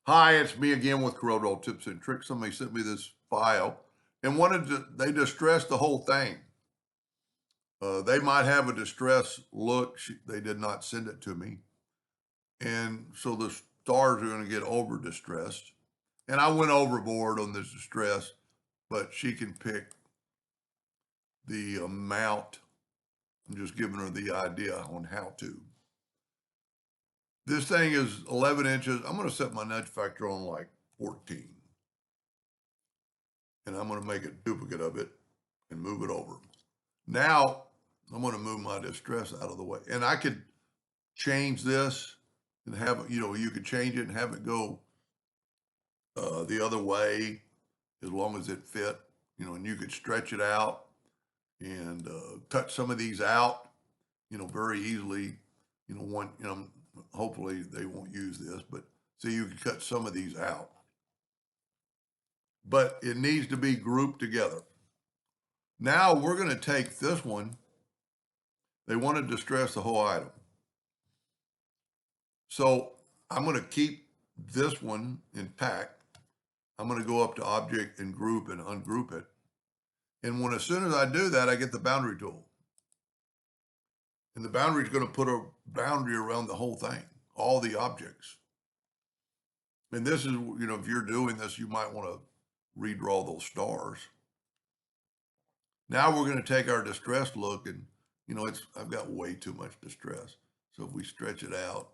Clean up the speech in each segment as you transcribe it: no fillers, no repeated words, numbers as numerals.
Hi, it's me again with Corel Tips and Tricks. Somebody sent me this file and they distressed the whole thing. They might have a distress look. They did not send it to me. And so the stars are going to get over distressed. And I went overboard on this distress, but she can pick the amount. I'm just giving her the idea on how to. This thing is 11 inches. I'm going to set my nudge factor on like 14. And I'm going to make a duplicate of it and move it over. Now I'm going to move my distress out of the way. And I could change this and have, you could change it and have it go the other way as long as it fit, and you could stretch it out and cut some of these out, very easily, hopefully they won't use this, but see, you can cut some of these out. But it needs to be grouped together. Now we're going to take this one. They want to distress the whole item. So I'm going to keep this one intact. I'm going to go up to Object and Group and ungroup it. And as soon as I do that, I get the boundary tool. And the boundary is going to put a boundary around the whole thing, all the objects. And this is, if you're doing this, you might want to redraw those stars. Now we're going to take our distress look and, I've got way too much distress. So if we stretch it out,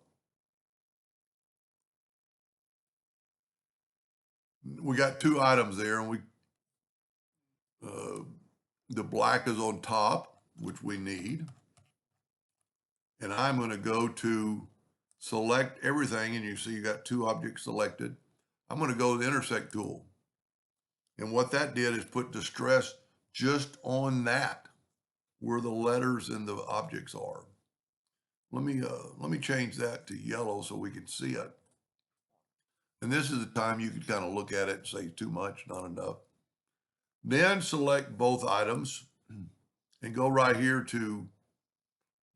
we got two items there, and the black is on top, which we need. And I'm going to go to select everything, and you see you got two objects selected. I'm going to go to the intersect tool. And what that did is put distress just on that, where the letters and the objects are. Let me change that to yellow so we can see it. And this is the time you can kind of look at it and say too much, not enough. Then select both items and go right here to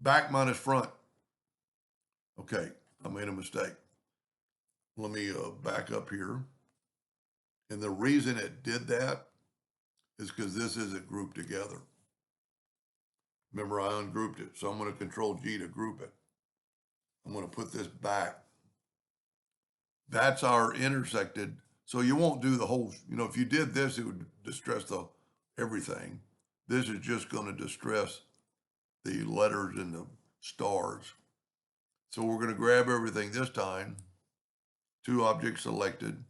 back minus front. Okay, I made a mistake. Let me back up here. And the reason it did that is because this isn't grouped together. Remember, I ungrouped it. So I'm going to Control G to group it. I'm going to put this back. That's our intersected. So you won't do the whole, if you did this, it would distress everything. This is just going to distress the letters and the stars. So we're going to grab everything this time. Two objects selected.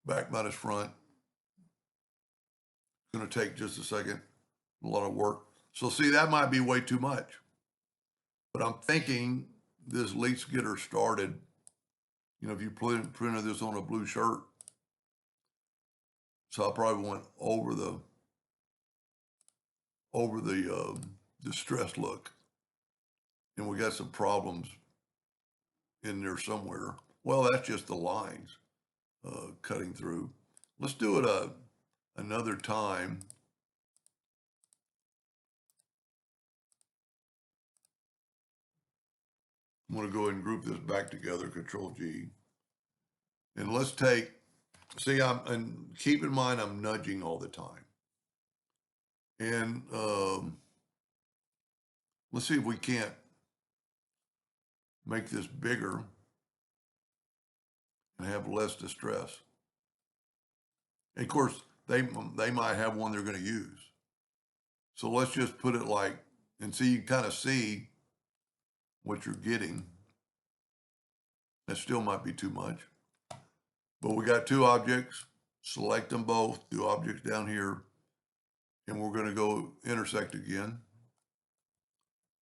Back minus front. It's going to take just a second. A lot of work. So see, that might be way too much. But I'm thinking this at least get her started. If you printed this on a blue shirt. So I probably went over the distress look. And we got some problems in there somewhere. Well, that's just the lines cutting through. Let's do it another time. I'm going to go ahead and group this back together, Control G. And let's take, and keep in mind, I'm nudging all the time. And let's see if we can't make this bigger and have less distress. And of course, they might have one they're going to use. So let's just put it like, and see, you kind of see what you're getting. That still might be too much. But we got two objects, select them both, two objects down here, and we're going to go intersect again.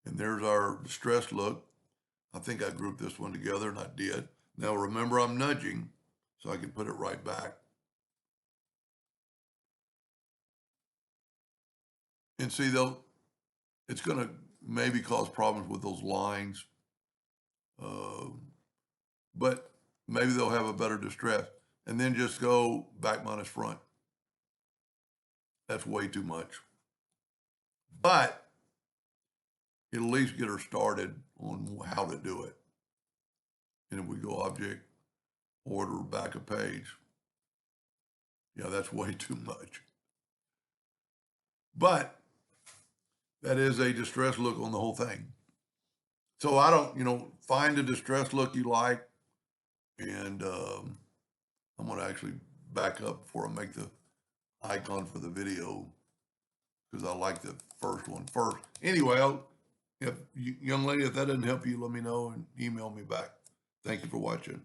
And there's our distress look. I think I grouped this one together, and I did. Now remember, I'm nudging, so I can put it right back. And see, though, it's going to maybe cause problems with those lines, but maybe they'll have a better distress. And then just go back minus front. That's way too much. But it'll at least get her started on how to do it. And if we go object, order back a page. Yeah, that's way too much. But that is a distress look on the whole thing. So I don't, find a distress look you like, and I'm going to actually back up before I make the icon for the video because I like the first one first. Anyway, young lady, if that doesn't help you, let me know and email me back. Thank you for watching.